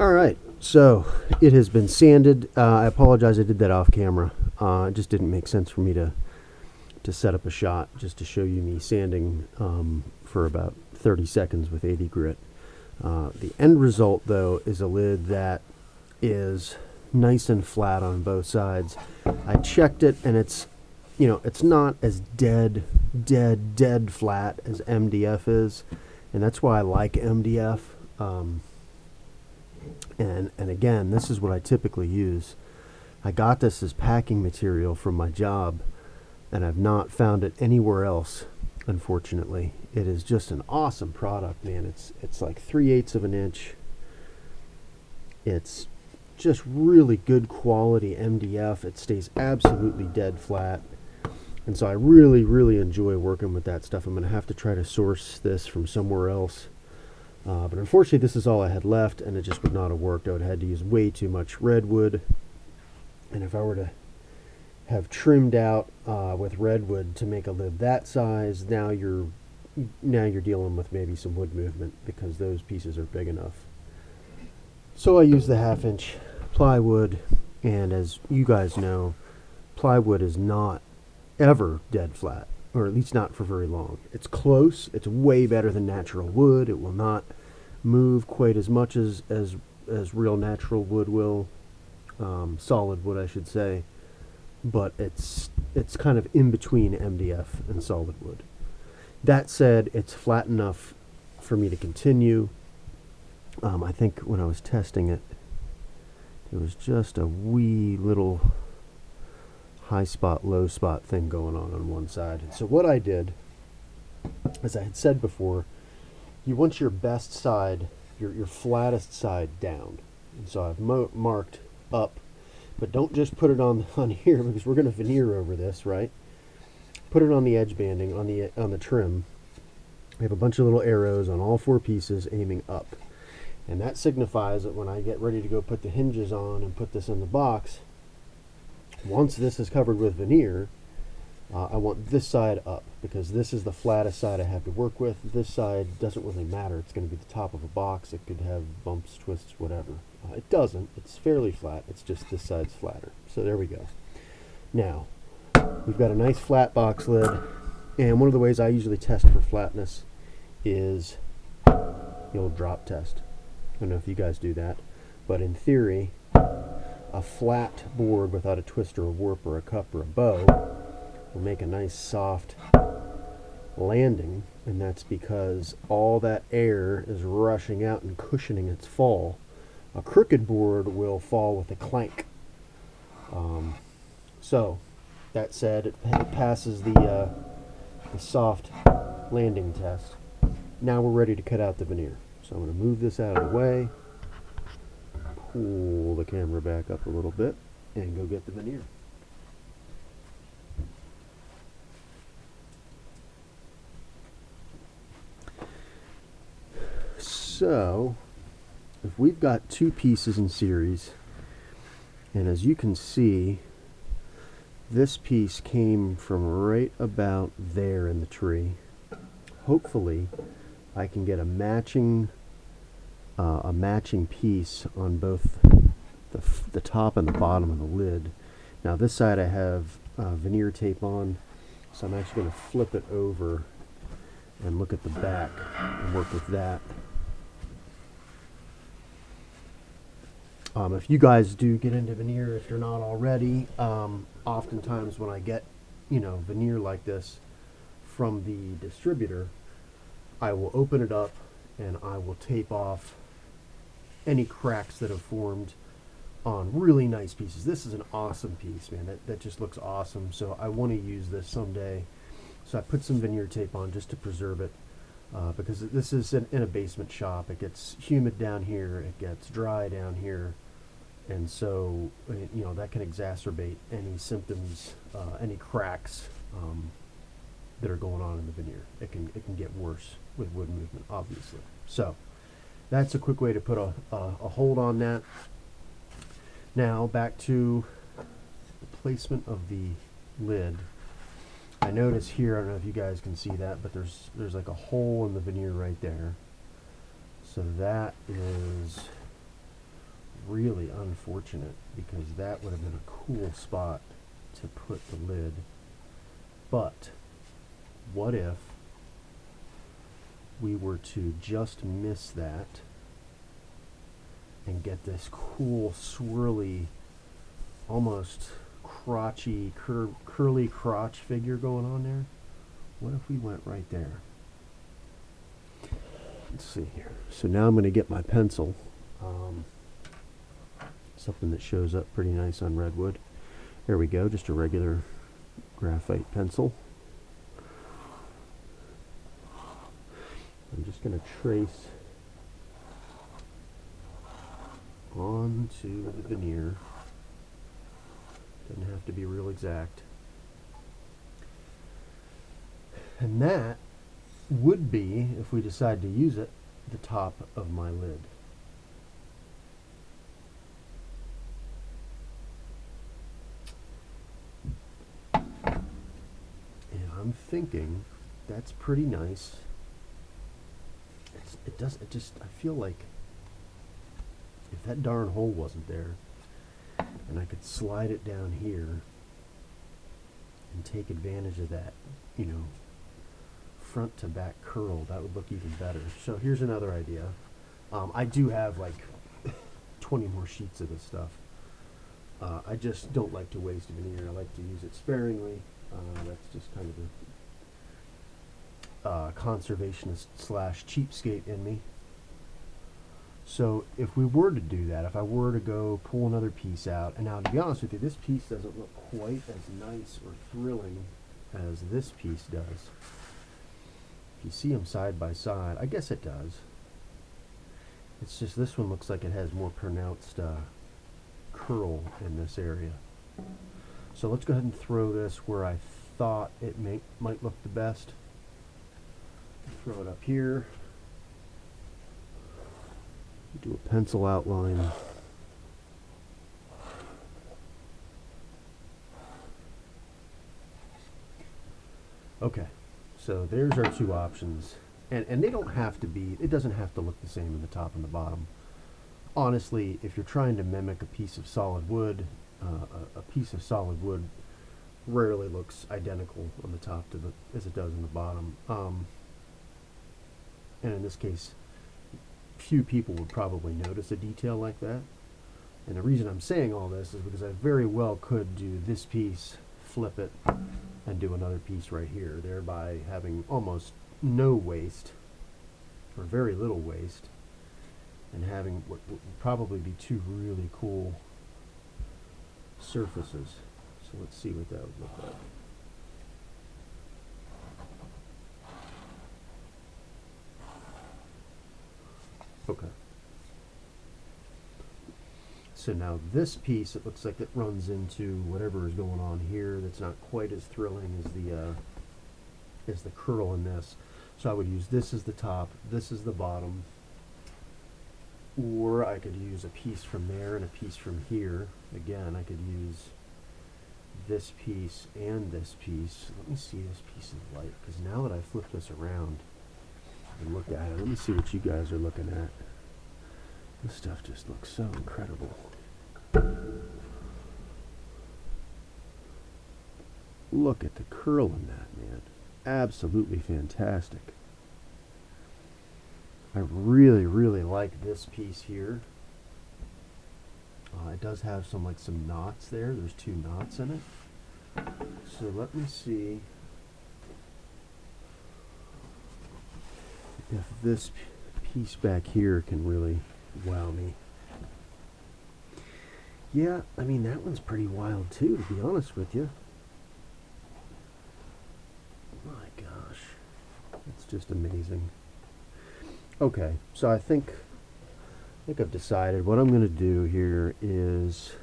All right, so it has been sanded. I apologize, I did that off camera. It just didn't make sense for me to set up a shot just to show you me sanding for about 30 seconds with 80 grit. The end result, though, is a lid that is nice and flat on both sides. I checked it, and it's not as dead flat as MDF is, and that's why I like MDF. And again, this is what I typically use. I got this as packing material from my job, and I've not found it anywhere else, unfortunately. It is just an awesome product, man. It's like 3/8 of an inch. It's just really good quality MDF. It stays absolutely dead flat. And so I really enjoy working with that stuff. I'm going to have to try to source this from somewhere else. But unfortunately, this is all I had left, and it just would not have worked. I would have had to use way too much redwood. And if I were to have trimmed out with redwood to make a lid that size, now you're dealing with maybe some wood movement because those pieces are big enough. So I use the 1/2 inch plywood, and as you guys know, plywood is not ever dead flat, or at least not for very long. It's close. It's way better than natural wood. It will not move quite as much as real natural wood will, solid wood I should say, but it's kind of in between MDF and solid wood. That said, it's flat enough for me to continue. I think when I was testing it, it was just a wee little high spot, low spot thing going on one side. And so what I did, as I had said before, you want your best side, your flattest side down. And so I've marked up, but don't just put it on here because we're going to veneer over this, right? Put it on the edge banding, on the trim. I have a bunch of little arrows on all 4 pieces aiming up. And that signifies that when I get ready to go put the hinges on and put this in the box, once this is covered with veneer, I want this side up because this is the flattest side I have to work with. This side doesn't really matter. It's going to be the top of a box. It could have bumps, twists, whatever. It doesn't. It's fairly flat. It's just this side's flatter. So there we go. Now, we've got a nice flat box lid, and one of the ways I usually test for flatness is the old drop test. I don't know if you guys do that, but in theory, a flat board without a twist or a warp or a cup or a bow will make a nice soft landing, and that's because all that air is rushing out and cushioning its fall. A crooked board will fall with a clank. So that said, it passes the soft landing test. Now we're ready to cut out the veneer. So I'm going to move this out of the way, pull the camera back up a little bit, and go get the veneer. So, if we've got 2 pieces in series, and as you can see, this piece came from right about there in the tree. Hopefully, I can get a matching piece on both the top and the bottom of the lid. Now this side I have veneer tape on, so I'm actually going to flip it over and look at the back and work with that. If you guys do get into veneer, if you're not already, oftentimes when I get veneer like this from the distributor, I will open it up and I will tape off any cracks that have formed on really nice pieces. This is an awesome piece, man. That just looks awesome. So I want to use this someday. So I put some veneer tape on just to preserve it because this is in a basement shop. It gets humid down here. It gets dry down here. And so, that can exacerbate any symptoms, any cracks that are going on in the veneer. It can get worse with wood movement, obviously. So that's a quick way to put a hold on that. Now back to the placement of the lid. I notice here, I don't know if you guys can see that, but there's like a hole in the veneer right there. So that is really unfortunate because that would have been a cool spot to put the lid. But what if we were to just miss that and get this cool, swirly, almost crotchy, curly crotch figure going on there? What if we went right there? Let's see here. So now I'm going to get my pencil. Something that shows up pretty nice on redwood. There we go, just a regular graphite pencil. I'm just going to trace onto the veneer. Doesn't have to be real exact. And that would be, if we decide to use it, the top of my lid. And I'm thinking that's pretty nice. I feel like if that darn hole wasn't there and I could slide it down here and take advantage of that, you know, front to back curl, that would look even better. So here's another idea. I do have like 20 more sheets of this stuff. I just don't like to waste veneer. I like to use it sparingly. That's just kind of the conservationist / cheapskate in me. So if we were to do that, if I were to go pull another piece out, and now to be honest with you, this piece doesn't look quite as nice or thrilling as this piece does. If you see them side by side, I guess it does. It's just this one looks like it has more pronounced curl in this area. So let's go ahead and throw this where I thought it might look the best. Throw it up here. Do a pencil outline. Okay, so there's our two options. And they don't have to be, it doesn't have to look the same in the top and the bottom. Honestly, if you're trying to mimic a piece of solid wood, a piece of solid wood rarely looks identical on the top as it does in the bottom. And in this case, few people would probably notice a detail like that. And the reason I'm saying all this is because I very well could do this piece, flip it, and do another piece right here, thereby having almost no waste, or very little waste, and having what would probably be two really cool surfaces. So let's see what that would look like. Okay. So now this piece, it looks like it runs into whatever is going on here. That's not quite as thrilling as the curl in this. So I would use this as the top, this is the bottom, or I could use a piece from there and a piece from here. Again, I could use this piece and this piece. Let me see this piece of light, because now that I flip this around and look at it, let me see what you guys are looking at. This stuff just looks so incredible. Look at the curl in that, man. Absolutely fantastic. I really, really like this piece here. It does have some knots there. There's two knots in it. So let me see if this piece back here can really wow me. Yeah, I mean, that one's pretty wild too, to be honest with you. My gosh, it's just amazing. Okay, so I think I've decided what I'm going to do here is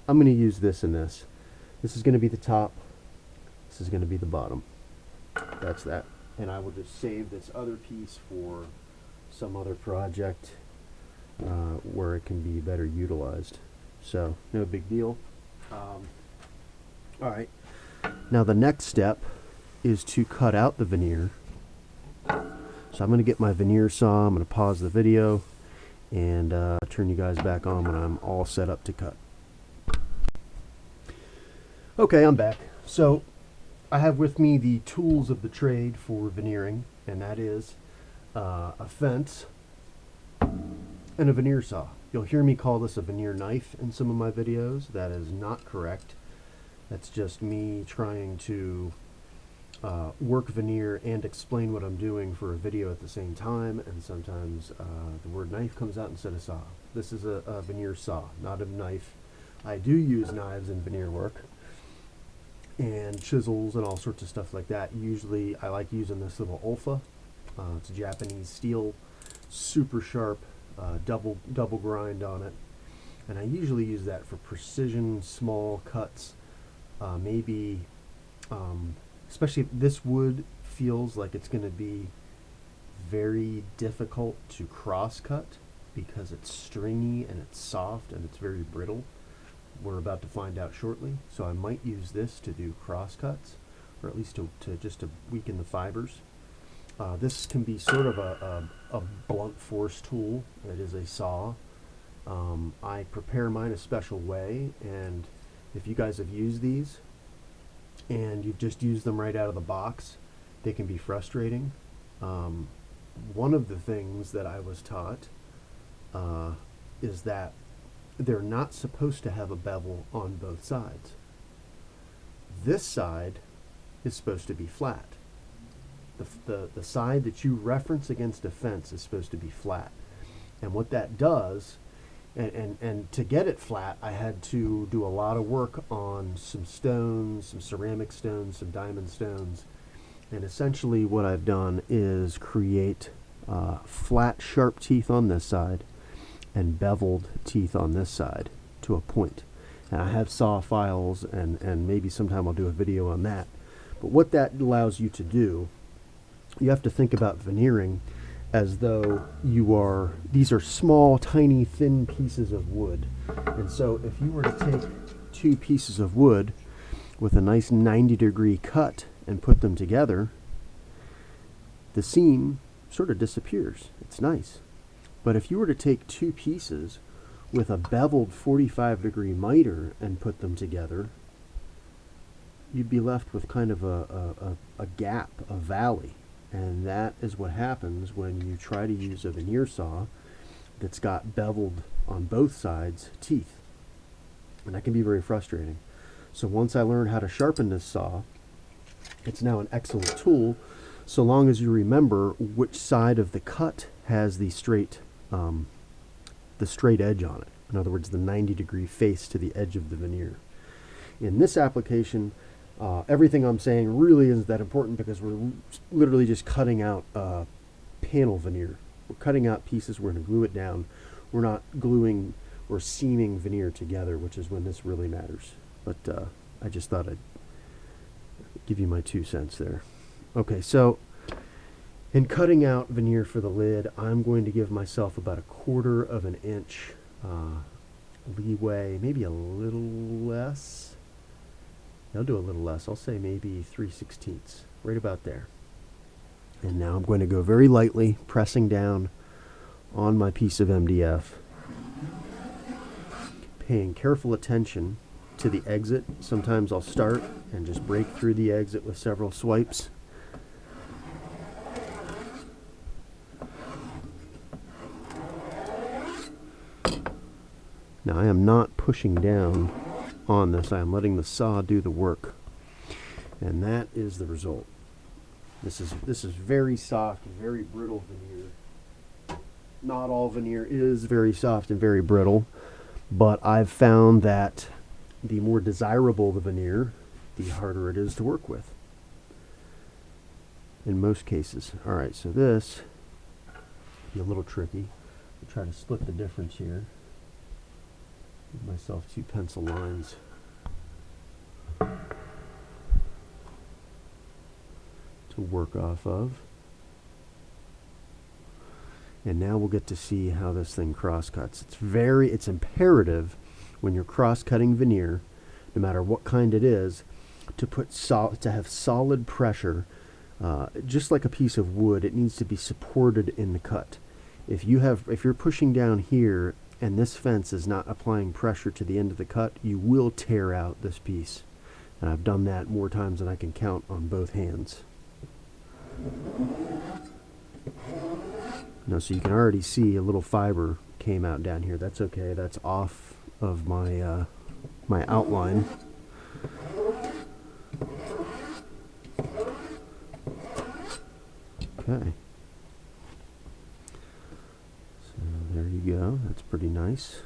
I'm going to use this and this. This is going to be the top. This is going to be the bottom. That's that. And I will just save this other piece for some other project where it can be better utilized. So, no big deal. All right. Now the next step is to cut out the veneer. So I'm going to get my veneer saw. I'm going to pause the video and turn you guys back on when I'm all set up to cut. Okay, I'm back. So I have with me the tools of the trade for veneering, and that is a fence and a veneer saw. You'll hear me call this a veneer knife in some of my videos. That is not correct. That's just me trying to work veneer and explain what I'm doing for a video at the same time, and sometimes the word knife comes out instead of saw. This is a veneer saw, not a knife. I do use knives in veneer work and chisels and all sorts of stuff like that. Usually I like using this little Olfa. It's a Japanese steel, super sharp, double grind on it, and I usually use that for precision small cuts. Maybe especially if this wood feels like it's going to be very difficult to cross cut because it's stringy and it's soft and it's very brittle. We're about to find out shortly. So I might use this to do cross cuts, or at least to just to weaken the fibers. This can be sort of a blunt force tool. It is a saw. I prepare mine a special way, and if you guys have used these and you've just used them right out of the box, they can be frustrating. One of the things that I was taught is that they're not supposed to have a bevel on both sides. This side is supposed to be flat. The side that you reference against a fence is supposed to be flat. And what that does, and to get it flat, I had to do a lot of work on some stones, some ceramic stones, some diamond stones. And essentially what I've done is create flat, sharp teeth on this side and beveled teeth on this side to a point. And I have saw files, and maybe sometime I'll do a video on that. But what that allows you to do, you have to think about veneering as though these are small, tiny, thin pieces of wood. And so if you were to take two pieces of wood with a nice 90-degree cut and put them together, the seam sort of disappears. It's nice. But if you were to take two pieces with a beveled 45-degree miter and put them together, you'd be left with kind of a gap, a valley. And that is what happens when you try to use a veneer saw that's got beveled on both sides teeth. And that can be very frustrating. So once I learned how to sharpen this saw, it's now an excellent tool, so long as you remember which side of the cut has the straight edge on it. In other words, the 90-degree face to the edge of the veneer. In this application, everything I'm saying really isn't that important because we're literally just cutting out panel veneer. We're cutting out pieces, we're going to glue it down. We're not gluing or seaming veneer together, which is when this really matters. But I just thought I'd give you my 2 cents there. Okay, so in cutting out veneer for the lid, I'm going to give myself about 1/4 of an inch leeway, maybe a little less. I'll do a little less. I'll say maybe 3/16, right about there. And now I'm going to go very lightly, pressing down on my piece of MDF, paying careful attention to the exit. Sometimes I'll start and just break through the exit with several swipes. Now I am not pushing down on this. I am letting the saw do the work. And that is the result. This is very soft and very brittle veneer. Not all veneer is very soft and very brittle, but I've found that the more desirable the veneer, the harder it is to work with. In most cases. Alright, so this be a little tricky. I'll try to split the difference here. Give myself 2 pencil lines. To work off of. And now we'll get to see how this thing cross cuts. It's imperative when you're cross cutting veneer, no matter what kind it is, to have solid pressure Just like a piece of wood, it needs to be supported in the cut. If you're pushing down here and this fence is not applying pressure to the end of the cut, you will tear out this piece. And I've done that more times than I can count on both hands. Now, so you can already see a little fiber came out down here. That's okay. That's off of my my outline. Okay. So there you go. That's pretty nice.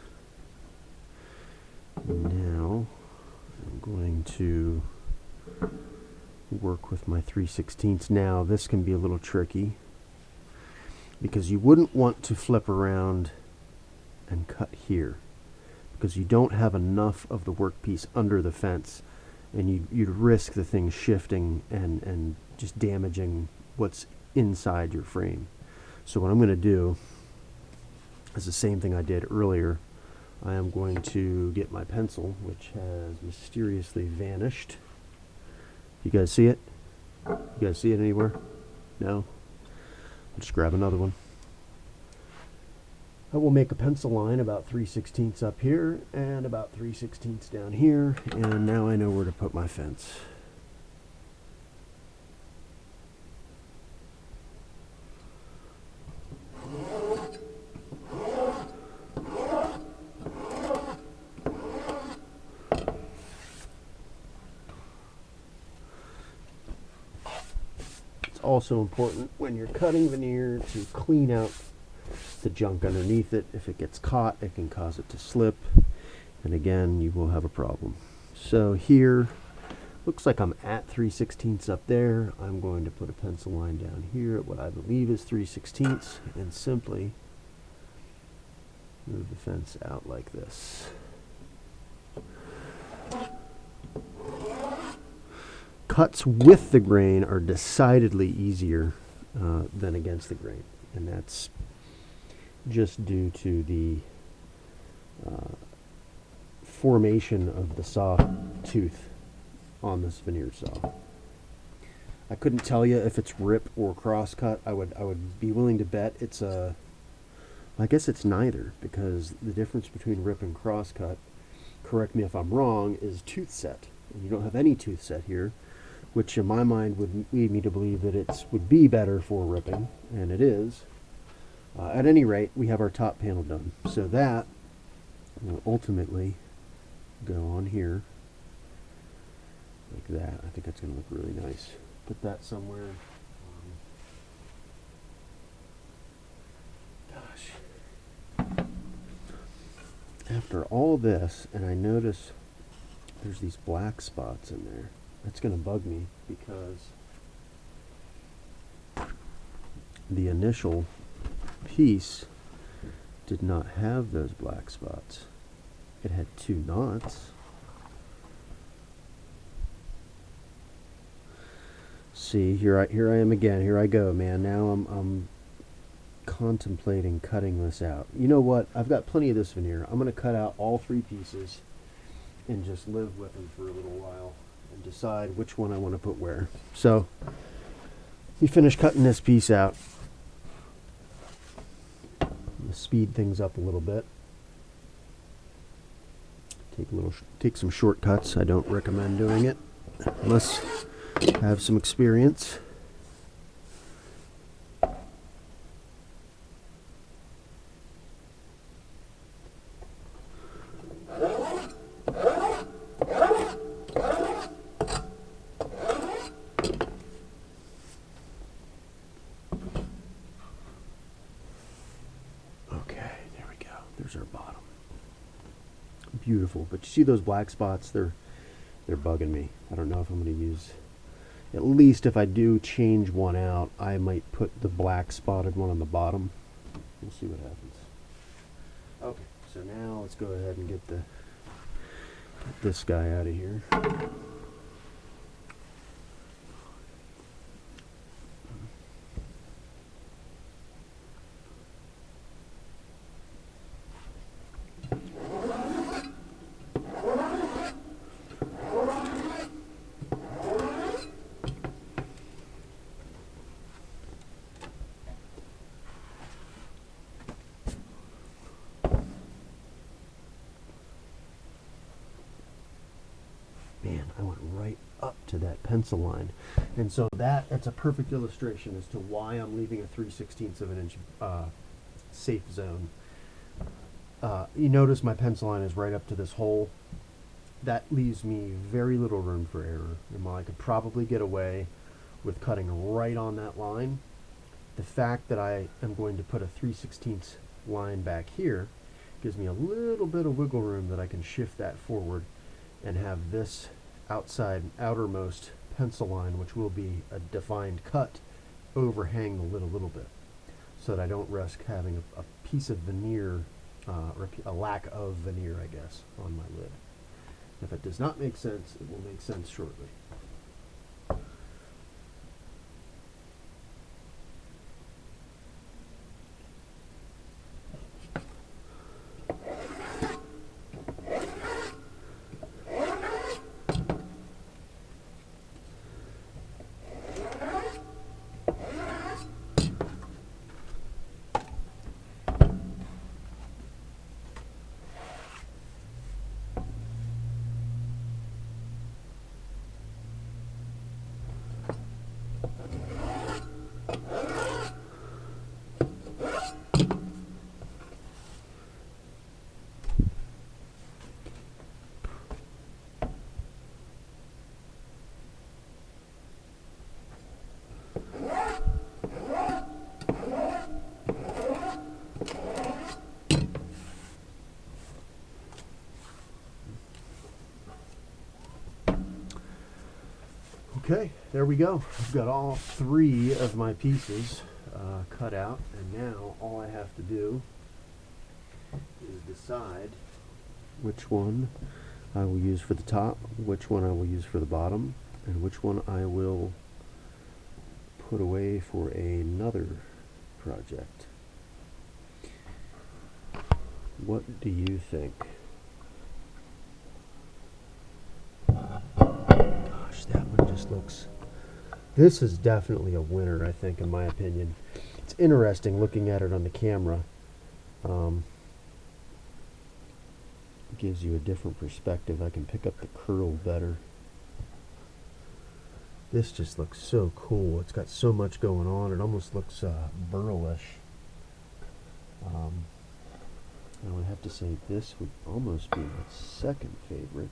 Now I'm going to work with my 3/16. Now this can be a little tricky because you wouldn't want to flip around and cut here because you don't have enough of the workpiece under the fence, and you'd risk the thing shifting and just damaging what's inside your frame. So what I'm going to do is the same thing I did earlier. I am going to get my pencil, which has mysteriously vanished. You guys see it? You guys see it anywhere? No? I'll just grab another one. I will make a pencil line about 3/16 up here and about 3/16 down here, and now I know where to put my fence. It's also important when you're cutting veneer to clean out the junk underneath it. If it gets caught, it can cause it to slip, and again, you will have a problem. So here, looks like I'm at 3/16 up there. I'm going to put a pencil line down here at what I believe is 3/16 and simply move the fence out like this. Cuts with the grain are decidedly easier than against the grain, and that's just due to the formation of the saw tooth on this veneer saw. I couldn't tell you if it's rip or cross cut. I would be willing to bet it's I guess it's neither, because the difference between rip and cross cut, correct me if I'm wrong, is tooth set. And you don't have any tooth set here, which in my mind would lead me to believe that it would be better for ripping, and it is. At any rate, we have our top panel done. So that will ultimately go on here like that. I think that's going to look really nice. Put that somewhere. Gosh. After all this, and I notice there's these black spots in there. That's going to bug me because the initial piece did not have those black spots. It had 2 knots. See, here I am again. Here I go, man. Now I'm contemplating cutting this out. You know what? I've got plenty of this veneer. I'm going to cut out all 3 pieces and just live with them for a little while and decide which one I want to put where. So, we finish cutting this piece out. Speed things up a little bit. Take some shortcuts. I don't recommend doing it unless you have some experience. There's our bottom. Beautiful, but you see those black spots? They're bugging me. I don't know if I'm going to use. At least if I do change one out, I might put the black spotted one on the bottom. We'll see what happens. Okay, so now let's go ahead and get this guy out of here. to that pencil line. And so that's a perfect illustration as to why I'm leaving a 3/16 of an inch safe zone. You notice my pencil line is right up to this hole. That leaves me very little room for error. And while I could probably get away with cutting right on that line, the fact that I am going to put a 3/16 line back here gives me a little bit of wiggle room that I can shift that forward and have this outermost pencil line, which will be a defined cut, overhang the lid a little bit, so that I don't risk having a piece of veneer, or a lack of veneer, I guess, on my lid. If it does not make sense, it will make sense shortly. Okay, there we go. I've got all 3 of my pieces cut out, and now all I have to do is decide which one I will use for the top, which one I will use for the bottom, and which one I will put away for another project. What do you think? Gosh, that one just looks... This is definitely a winner, I think, in my opinion. It's interesting looking at it on the camera. Gives you a different perspective. I can pick up the curl better. This just looks so cool. It's got so much going on. It almost looks burlish. I would have to say this would almost be my second favorite.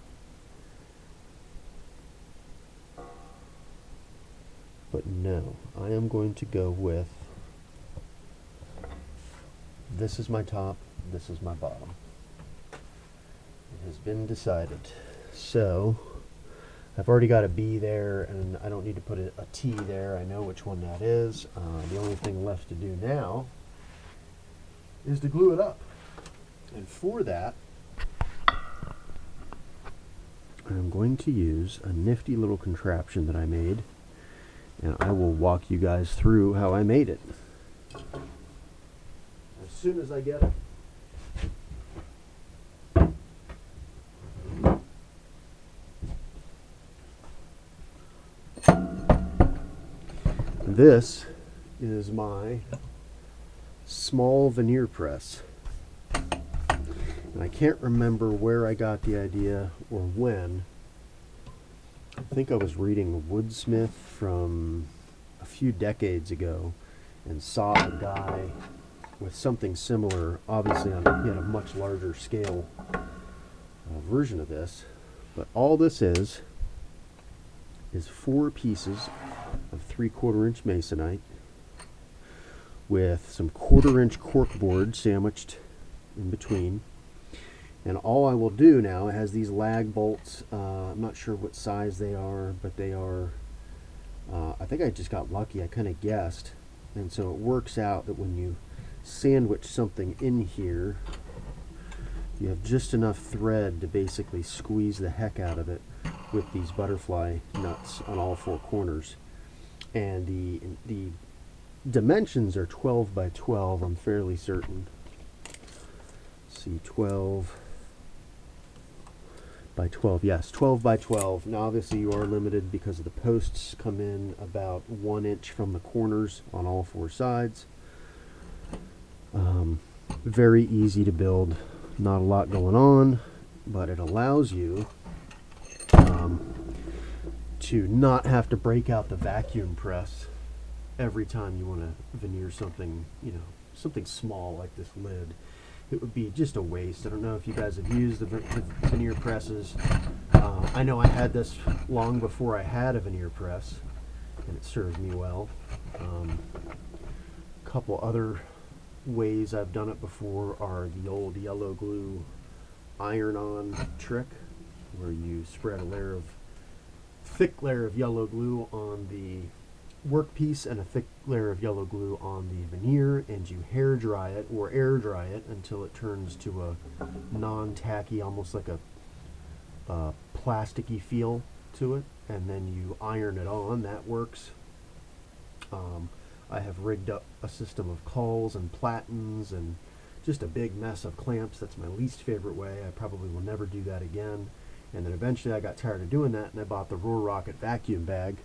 But no, I am going to go with, this is my top, this is my bottom. It has been decided. So I've already got a B there, and I don't need to put a T there. I know which one that is. The only thing left to do now is to glue it up. And for that, I'm going to use a nifty little contraption that I made, and I will walk you guys through how I made it as soon as I get it. This is my small veneer press. And I can't remember where I got the idea or when. I think I was reading Woodsmith from a few decades ago and saw a guy with something similar. Obviously, he had a much larger scale version of this. But all this is 4 pieces of 3/4 inch masonite with some 1/4 inch cork board sandwiched in between. And all I will do now, it has these lag bolts. I'm not sure what size they are, but they are, I think I just got lucky. I kind of guessed. And so it works out that when you sandwich something in here, you have just enough thread to basically squeeze the heck out of it with these butterfly nuts on all 4 corners. And the dimensions are 12 by 12, I'm fairly certain. Let's see, 12 by 12, yes, 12 by 12. Now obviously you are limited because of the posts come in about 1 inch from the corners on all 4 sides. Very easy to build, not a lot going on, but it allows you to not have to break out the vacuum press every time you want to veneer something, you know, something small like this lid. It would be just a waste. I don't know if you guys have used the veneer presses. I know I had this long before I had a veneer press, and it served me well. A couple other ways I've done it before are the old yellow glue iron-on trick, where you spread a thick layer of yellow glue on the workpiece and a thick layer of yellow glue on the veneer, and you hair dry it or air dry it until it turns to a non-tacky, almost like a plasticky feel to it, and then you iron it on. That works. I have rigged up a system of cauls and platens and just a big mess of clamps. That's my least favorite way. I probably will never do that again. And then eventually I got tired of doing that, and I bought the Roar Rocket vacuum bag,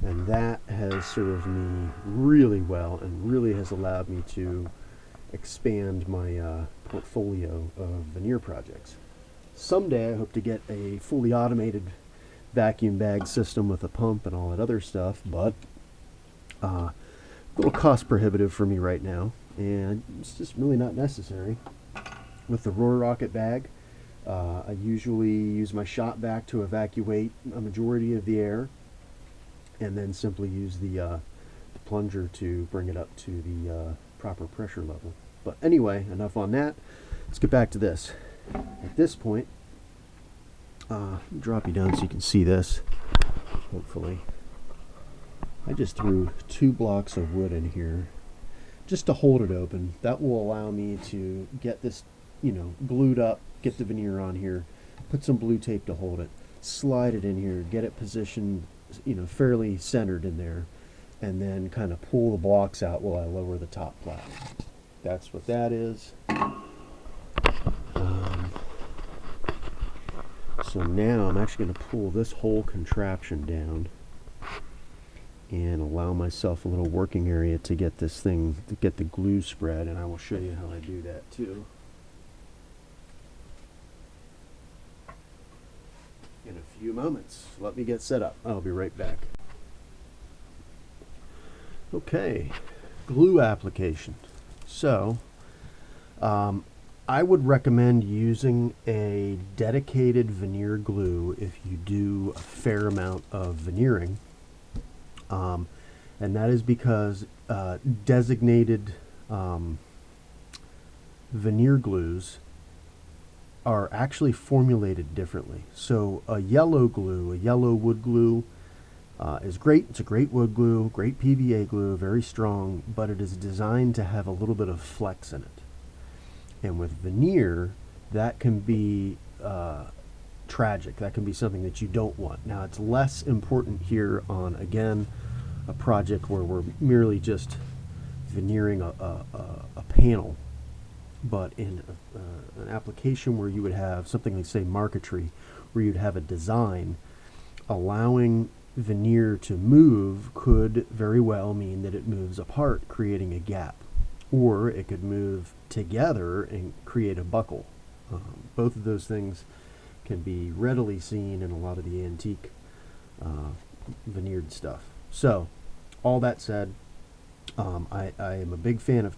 and that has served me really well and really has allowed me to expand my portfolio of veneer projects. Someday I hope to get a fully automated vacuum bag system with a pump and all that other stuff, but a little cost prohibitive for me right now, and it's just really not necessary. With the Roar Rocket bag, I usually use my shop vac to evacuate a majority of the air, and then simply use the plunger to bring it up to the proper pressure level. But anyway, enough on that. Let's get back to this. At this point, drop you down so you can see this, hopefully. I just threw 2 blocks of wood in here just to hold it open. That will allow me to get this, you know, glued up, get the veneer on here, put some blue tape to hold it, slide it in here, get it positioned, you know, fairly centered in there, and then kind of pull the blocks out while I lower the top plat. That's what that is. So now I'm actually going to pull this whole contraption down and allow myself a little working area to get this thing, to get the glue spread, and I will show you how I do that too in a few moments. Let me get set up. I'll be right back. Okay, glue application. So I would recommend using a dedicated veneer glue if you do a fair amount of veneering. And that is because designated veneer glues are actually formulated differently. So a yellow glue, a yellow wood glue, is great. It's a great wood glue, great PVA glue, very strong, but it is designed to have a little bit of flex in it. And with veneer, that can be tragic. That can be something that you don't want. Now, it's less important here on, again, a project where we're merely just veneering a panel, but in an application where you would have something like, say, marquetry, where you'd have a design, allowing veneer to move could very well mean that it moves apart, creating a gap, or it could move together and create a buckle. Both of those things can be readily seen in a lot of the antique veneered stuff. So, all that said, I am a big fan of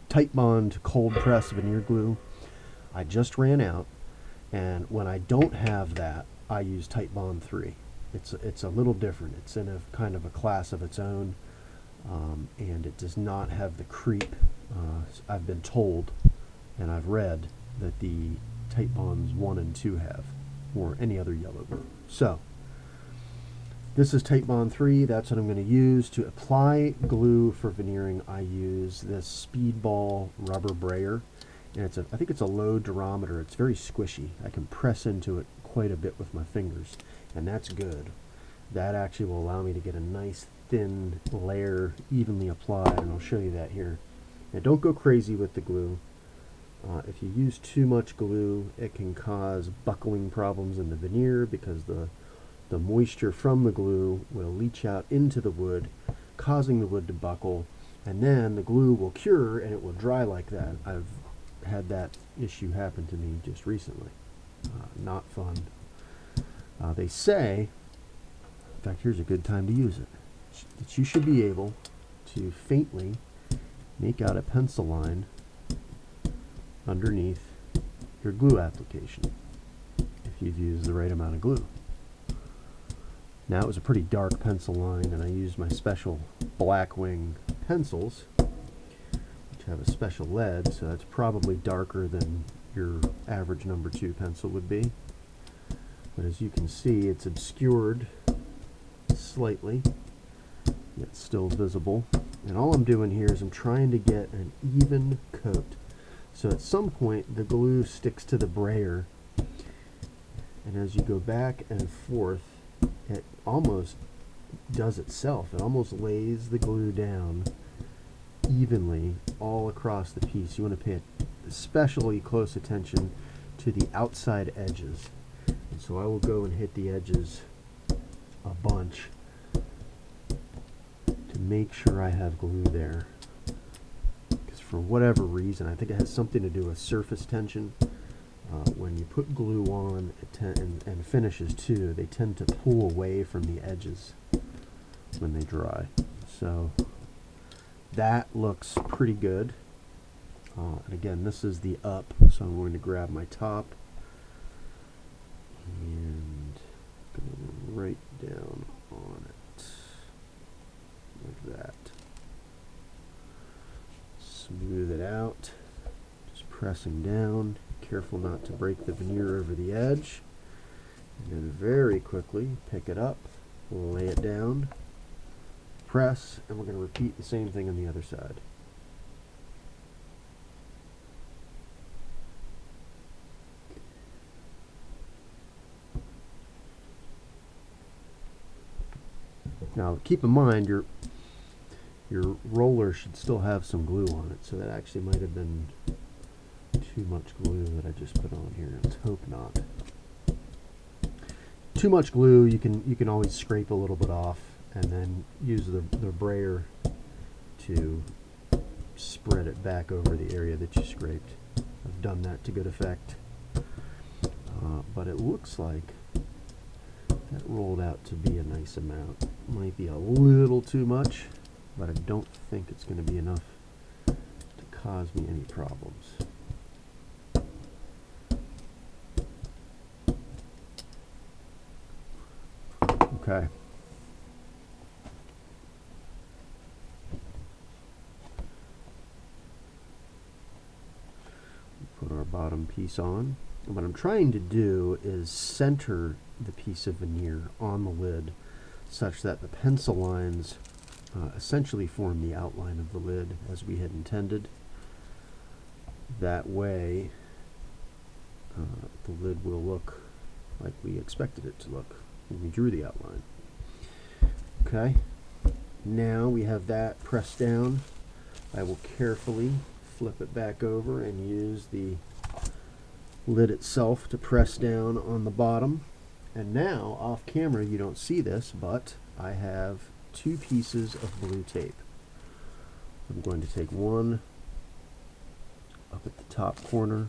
tight bond cold press veneer glue. I just ran out, and when I don't have that, I use Tight Bond 3. It's a little different. It's in a kind of a class of its own, and it does not have the creep. I've been told, and I've read, that the Tight Bonds 1 and 2 have, or any other yellow glue. So, this is Tight Bond 3. That's what I'm going to use. To apply glue for veneering, I use this Speedball rubber brayer. And I think it's a low durometer. It's very squishy. I can press into it quite a bit with my fingers, and that's good. That actually will allow me to get a nice thin layer evenly applied, and I'll show you that here. Now, don't go crazy with the glue. If you use too much glue, it can cause buckling problems in the veneer, because the moisture from the glue will leach out into the wood, causing the wood to buckle, and then the glue will cure and it will dry like that. I've had that issue happen to me just recently. Not fun. They say In fact, here's a good time to use it. That you should be able to faintly make out a pencil line underneath your glue application if you've used the right amount of glue. Now, it was a pretty dark pencil line, and I used my special Blackwing pencils, which have a special lead, so that's probably darker than your average number 2 pencil would be. But as you can see, it's obscured slightly, yet still visible. And all I'm doing here is I'm trying to get an even coat. So at some point, the glue sticks to the brayer, and as you go back and forth, it almost does itself. It almost lays the glue down evenly all across the piece. You want to pay especially close attention to the outside edges. And so I will go and hit the edges a bunch to make sure I have glue there. Because for whatever reason, I think it has something to do with surface tension. When you put glue on and finishes too, they tend to pull away from the edges when they dry. So that looks pretty good. And again, this is the up, so I'm going to grab my top and go right down on it like that. Smooth it out, just pressing down. Careful not to break the veneer over the edge. And then very quickly pick it up, lay it down, press, and we're going to repeat the same thing on the other side. Now keep in mind your roller should still have some glue on it, so that actually might have been too much glue that I just put on here. Let's hope not. Too much glue, you can always scrape a little bit off and then use the brayer to spread it back over the area that you scraped. I've done that to good effect. But it looks like that rolled out to be a nice amount. Might be a little too much, but I don't think it's going to be enough to cause me any problems. Okay. Put our bottom piece on. And what I'm trying to do is center the piece of veneer on the lid such that the pencil lines essentially form the outline of the lid as we had intended. That way, the lid will look like we expected it to look when we drew the outline. Okay, now we have that pressed down. I will carefully flip it back over and use the lid itself to press down on the bottom. And now, off camera, you don't see this, but I have 2 pieces of blue tape. I'm going to take one up at the top corner,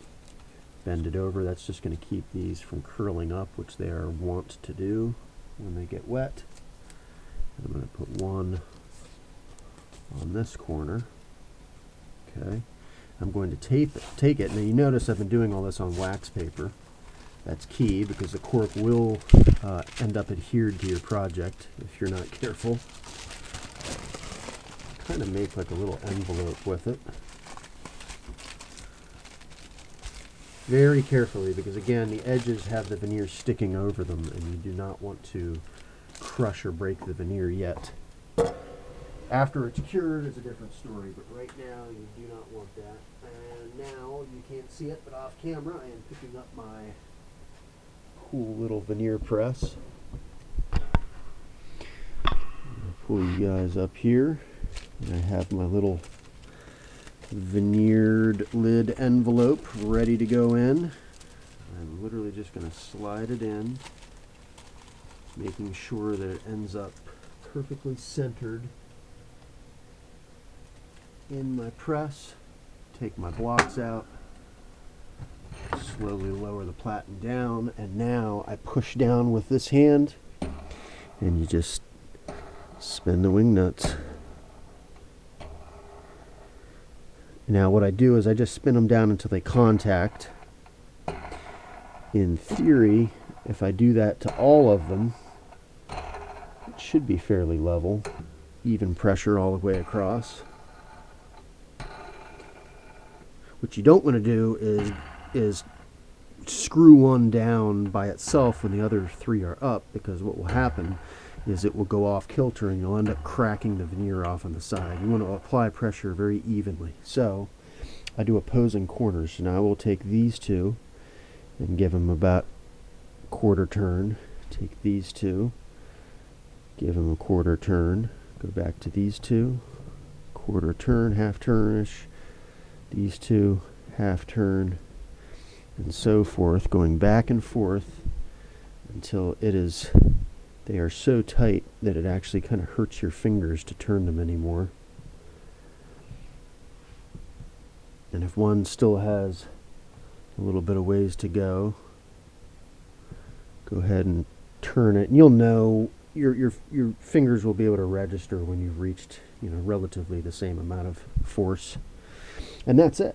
bend it over. That's just going to keep these from curling up, which they are wont to do when they get wet. And I'm going to put one on this corner. Okay. I'm going to take it. Now you notice I've been doing all this on wax paper. That's key because the cork will end up adhered to your project if you're not careful. Kind of make like a little envelope with it. Very carefully, because again, the edges have the veneer sticking over them, and you do not want to crush or break the veneer yet. After it's cured, it's a different story, but right now you do not want that. And now you can't see it, but off camera I am picking up my cool little veneer press. I'll pull you guys up here, and I have my little veneered lid envelope ready to go in. I'm literally just going to slide it in, making sure that it ends up perfectly centered in my press. Take my blocks out, slowly lower the platen down, and now I push down with this hand and you just spin the wing nuts. Now what I do is I just spin them down until they contact. In theory, if I do that to all of them, it should be fairly level, even pressure all the way across. What you don't want to do is screw one down by itself when the other three are up, because what will happen is it will go off kilter and you'll end up cracking the veneer off on the side. You want to apply pressure very evenly. So I do opposing corners. So now I will take these two and give them about a quarter turn. Take these two, give them a quarter turn. Go back to these two, quarter turn, half turnish. These two, half turn, and so forth, going back and forth until they are so tight that it actually kind of hurts your fingers to turn them anymore. And if one still has a little bit of ways to go, go ahead and turn it, and you'll know your fingers will be able to register when you've reached, relatively the same amount of force. And that's it.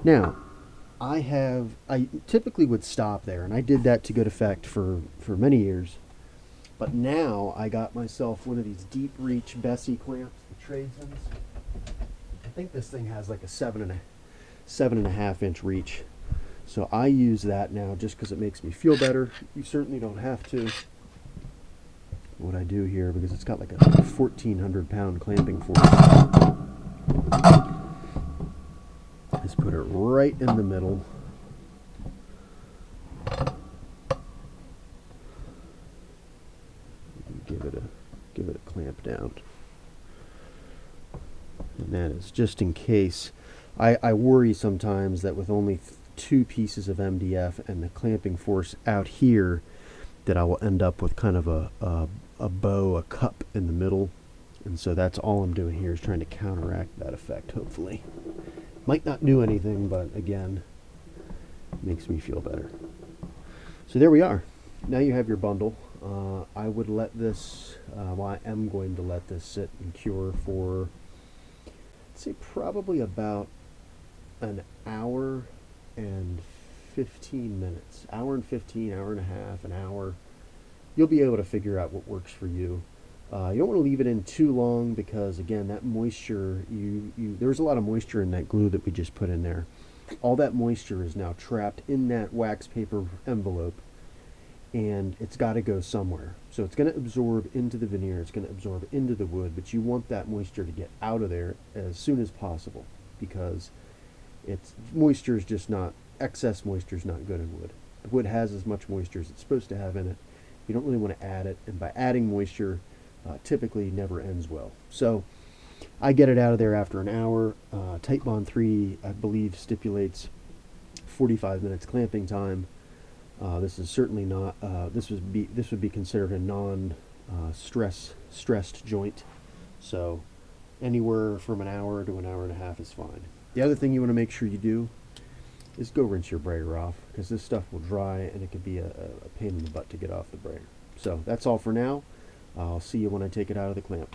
Now, I typically would stop there, and I did that to good effect for many years. But now I got myself one of these deep reach Bessie clamps, the Tradesman's. I think this thing has like a 7.5 inch reach. So I use that now just because it makes me feel better. You certainly don't have to. What I do here, because it's got like a 1,400 pound clamping force, is put it right in the middle. Give it a clamp down. And that is just in case. I worry sometimes that with only two pieces of MDF and the clamping force out here, that I will end up with kind of a bow, a cup in the middle. And so that's all I'm doing here, is trying to counteract that effect, hopefully. Might not do anything, but again, makes me feel better. So there we are. Now you have your bundle. I would let this, I am going to let this sit and cure for, let's say, probably about an hour and 15 minutes. Hour and 15, hour and a half, an hour. You'll be able to figure out what works for you. You don't want to leave it in too long, because again, that moisture, there's a lot of moisture in that glue that we just put in there. All that moisture is now trapped in that wax paper envelope, and it's got to go somewhere. So it's going to absorb into the veneer, it's going to absorb into the wood, but you want that moisture to get out of there as soon as possible, because moisture is just not, excess moisture is not good in wood. The wood has as much moisture as it's supposed to have in it. You don't really want to add it, and by adding moisture, typically never ends well. So I get it out of there after an hour. Titebond 3, I believe, stipulates 45 minutes clamping time. This is certainly not. This would be considered a stressed joint. So anywhere from an hour to an hour and a half is fine. The other thing you want to make sure you do is go rinse your brayer off, because this stuff will dry and it could be a pain in the butt to get off the brayer. So that's all for now. I'll see you when I take it out of the clamp.